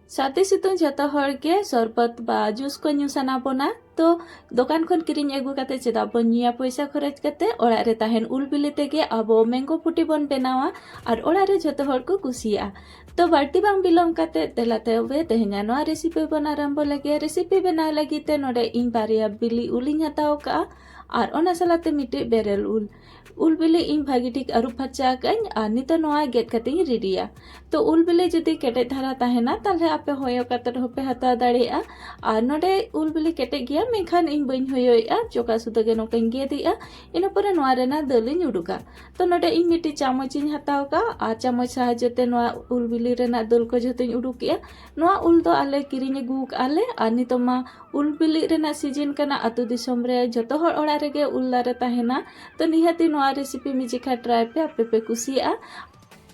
साथे सितुंग जतो हर के सरबत बा जूस को ᱧᱩ ᱥᱟᱱᱟ ᱵᱚᱱᱟ तो दोकान खन किरिᱧ ᱟᱹᱜᱩ ᱠᱟᱛᱮ ᱪᱮᱫᱟᱜ ᱵᱚᱱ ᱧᱩᱭᱟ ᱯᱚᱭᱥᱟ ᱠᱷᱚᱨᱚᱪ ᱠᱟᱛᱮ ᱚᱲᱟᱜ ᱨᱮ ᱛᱟᱦᱮᱱ ᱩᱞ ᱵᱤᱞᱤ ᱛᱮᱜᱮ ᱟᱵᱚ ᱢᱮᱝᱜो ᱯᱷᱩᱴᱤ ᱵᱚᱱ ᱵᱮᱱᱟᱣᱟ ᱟᱨ ᱚᱲᱟᱜ ᱨᱮ ᱡᱚᱛᱚ ᱦᱚᱲ ᱠᱚ ᱠᱩᱥᱤᱭᱟᱜᱼᱟ। तो बाल्टी बांग बिलोम काते तेला तेवे तेहना नोआ रेसिपी बन आरंभ लगे रेसिपी बनाव लगी ते नोडे इन बारिया बिली उलिኝ हताव का और ओना सलाते मिटे बेरल उल बिली इन भागी ठीक अरु फचा कኝ और नितो नोआ गेट कते रेडिया तो उल बिली जदि केटे धारा ताहेना ताले आपे होयो कते होपे हता दाड़ेया और नोडे उल बिली केटे गया मेखान इन बइन होयोया चोका सुदगे नोकन गेदिया इना परे नोआ रेना दलिñ उडुका तो नोडे इन मिटी चामचिñ हताव का और चामच साहायते नोआ उल बिली रेना दल को जतोñ उडुकिया नोआ उल दो आले किरिñ अगुक आले और नितो मा उल बिली रेना सीजन कना अतु दिसोम रे जतो हर ओड़ा रेगे उल दारे ताहेना तो निहाती नोआ रेसिपी मिजिखा ट्राई पे आपे पे कुसिया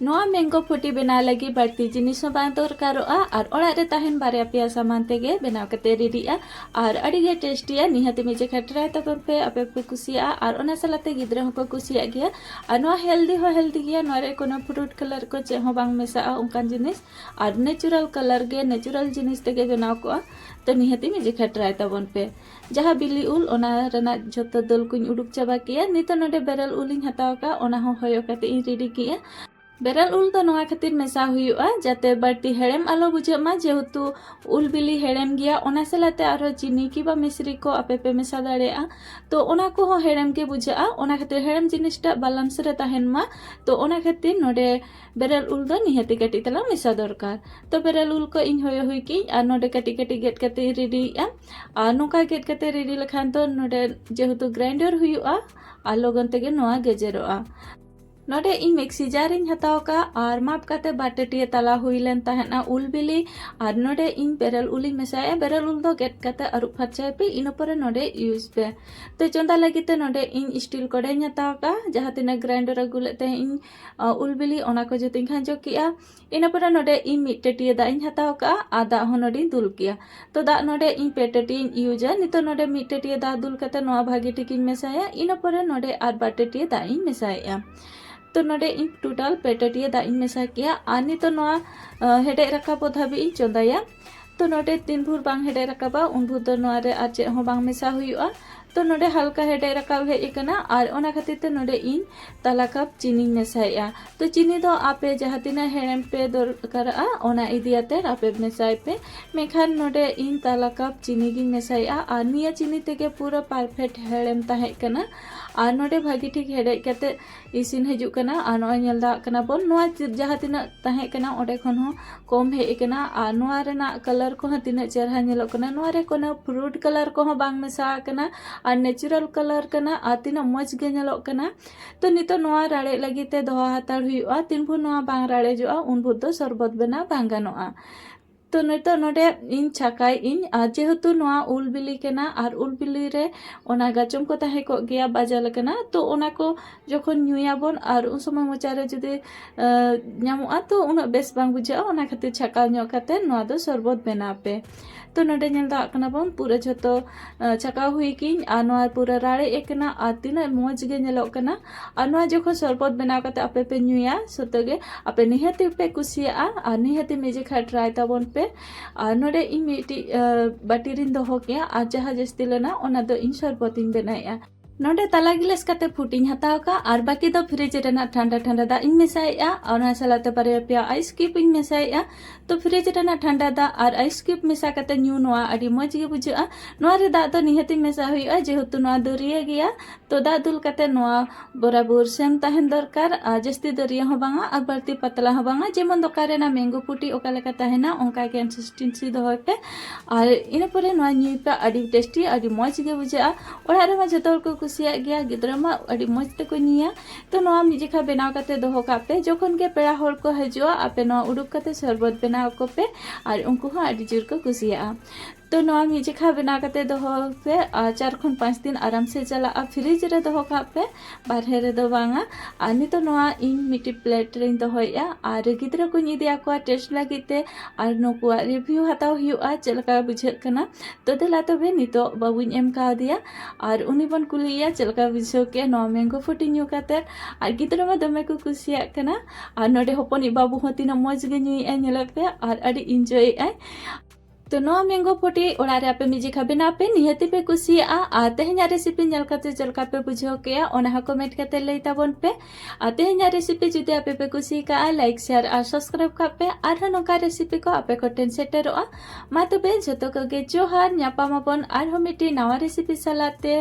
नोआ मैंगो फुटी बना लगी बढ़ती जिनिस बांग दरकारोआ और ओड़ा रे ताहेन बारिया पिया सामान तेगे बनाव कते रेडिया और अडिगे टेस्टिया निहाती मिजिखा ट्राई तबन पे आपे पे कुसिया और ओना सलाते गिद्रे होको कुसिया गया और नोआ हेल्दी गया नोआ रे कोनो फ्रूट कलर को चे हो बांग मेसा उनकान जिनिस और नेचुरल कलर गे नेचुरल जिनिस तेगे बनाव को तो निहाती मिजिखा ट्राई तबन पे जहाँ बिली उल ओना रेना जतो दल कुñ उडुक चाबा किया नितो नोडे बेरल उलिñ हताव का ओना हो होयो कते इन रेडी किया बेरल उल तो नोआ खातिर मेसा हुयुआ जाते बढ़ती हेड़ेम आलो बुझामा जेहेतु उल बिली हेड़ेम गया ओना सलाते आरो चीनी की बा मिश्री को आपे पे मेसा दाड़ेया तो ओना को हो हेड़ेम के बुझा ओना खातिर हेड़ेम जिनिसटा बैलेंस रे ताहेन मा तो ओना खातिर नोडे बेरल उल दो निहाती कटी तला मेसा दरकार तो बेरल उल को इन होयो हुई की आ नोडे कटी कटी गेट कते रेडीया आ नोका गेट कते रेडी लखान तो नोडे जेहेतु ग्राइंडर हुयुआ आ लोगन तेगे नोआ गेजेरोआ नोडे इन मिक्सी जारिñ हताव का और माप काते बाटेटिए तला हुईलेन ताहेना उल बिली और नोडे इन बेरल उली मेसाया बेरल उल दो गेट काते अरु फरचाय पे इन परे नोडे यूज पे तो चंदा लगिते नोडे इन स्टील कड़ाई हताव का जहाँ तिना ग्राइंडर अगुले ते इन उल बिली ओना को जतिñ खांजो किया इन परे नोडे इन मिटेटिए दाइñ हताव का आ दा हो नोडे दुल किया तो दा नोडे इन पेटेटिए यूजा नितो नोडे मिटेटिए दा दुल काते नोआ भागी टिकिñ मेसाया इन परे नोडे आर बाटेटिए दाइñ मेसाया तो नोडे इन टोटल पेटेटिए दा इन मेसा किया आनी तो नोआ हेडे रकाबो धाबी इन चंदाया तो नोडे तीन भूर बांग हेडे रकाबा उन भूर दो नोआ रे आ चे हो बांग मेसा हुयुआ तो नोडे हल्का हेडे रकाब हे इकना और ओना खातिर ते नोडे इन तला कप चीनी मेसाया तो चीनी दो आपे जहाँ तिना हेड़ेम पे दरकारा ओना इदियाते आपे मेसाय पे मेखान नोडे इन तला कप चीनी गिन मेसाया और निया चीनी तेगे पूरा परफेक्ट हेड़ेम ताहे कना और नोडे भागी ठीक हेडे कते इसिन हजू कना और नोआ नेल दा कना बोन नोआ जहाँ तिना ताहे कना ओडे खन हो कम हे कना और नोआ रेना कलर को तिना चेहरा नेलो कना नोआ रे कोनो फ्रूट कलर को बांग मेसा कना और नेचुरल कलर कना और तीना मज गे नेलो कना तो नितो नोआ राड़े लगी ते दोहा हाताड़ हुयुआ तीन भूर नोआ बांग राड़े जोआ उन भूर दो सरबत बना बांग गानोआ तो नितो नोडे इन छाकाय इन जेहेतु नोआ उल बिली केना और उल बिली रे ओना गाचम को ताहे को गया बाजाल कना तो ओना को जखन न्यूयाबन और उन समय मोचारे जुदि ᱧᱟᱢᱚᱜᱼᱟ तो उना बेस बांग बुझा ओना खातिर छाकाव ᱧᱚᱜ काते नोआ दो सरबत बना पे तो नोडे नेल दा कना बन पूरा जतो छाकाव हुई किñ आ नोआ पूरा राड़े एकना आ तिना मज गे नेलो कना आ नोआ जखन सरबत बनाव काते आपे पे ᱧᱩᱭᱟ सतगे आपे निहाती पे कुसिया आ निहाती मेजे खा ट्राई ताबन पे और नोडे इन मिटी बाटी रिन दो हो गया आ जहाँ जस्ती लेना ओना दो इन सरबत इन बनाया नोडे तला गिलास काते फुटिñ हताव का और बाकी दो फ्रिज रेना ठंडा ठंडा दा इन मेसाया और सलाते पारे पिया आइस क्यूब इन मेसाया तो फ्रिज रेना ठंडा दा और आइस क्यूब मेसा काते न्यू नोआ अडी मज गे बुझा नोआ रे दा दो निहाती मेसा हुआ जेहेतु नोआ दरिया गया तो दा दुल काते नोआ बराबर सेम ताहेन दरकार जस्ती दरिया हो बांगा और बढ़ती पतला हो बांगा जेमन दोकान रेना मैंगो फुटी ओका लेका ताहेना ओंका कंसिस्टेंसी दोहय पे और इन परे नोआ न्यू पे अडी टेस्टी अडी मज गे बुझा ओड़ा रे मा जतो को कुसिया गया गिद्रा मा अडी मज ते को निया तो नोआ मिजिखा बनाव काते दोहो कापे जखन के पेड़ा हर को हजुआ आपे नोआ उडुक काते सरबत बनाव को पे और उनको अडी जोर को कुसिया तो नवा मीजे खा बना करते दोहो पे 4 खन 5 दिन आराम से चला फ्रिज रे दोहो का पे बारहे रे दो बांगा आनी तो नवा इन मिट्टी प्लेट रे दोहोया और गिद्रा को इदिया को टेस्ट लागिते और नुकुआ रिव्यू हताव हुआ चलका बुझे कना तो देला तबे नितो बाबुኝ एम का दिया और उनी बन कुलिया चलका बुझो के नवा मैंगो फुटी न्यू काते और गिद्रा मा दमे को कुसिया कना और नोडे होपनी बाबू हतिना मौज गे न्यूई ए नेला पे और अडी एंजॉय ए तो नो मैंगो फुटी ओड़ा रे आपे मिजे खा बना पे निहति पे कुसिया आ तेहኛ रेसिपी नेल काते चलका पे बुझो के ओना हा कमेंट काते लई ताबन पे आ तेहኛ रेसिपी जुदि आपे पे कुसी का लाइक शेयर और सब्सक्राइब का पे आर नोका रेसिपी को आपे को टेन सेटरो मा तो बे जतो को गे जोहार न्यापामाबन आर मिटी नवा रेसिपी सलाते।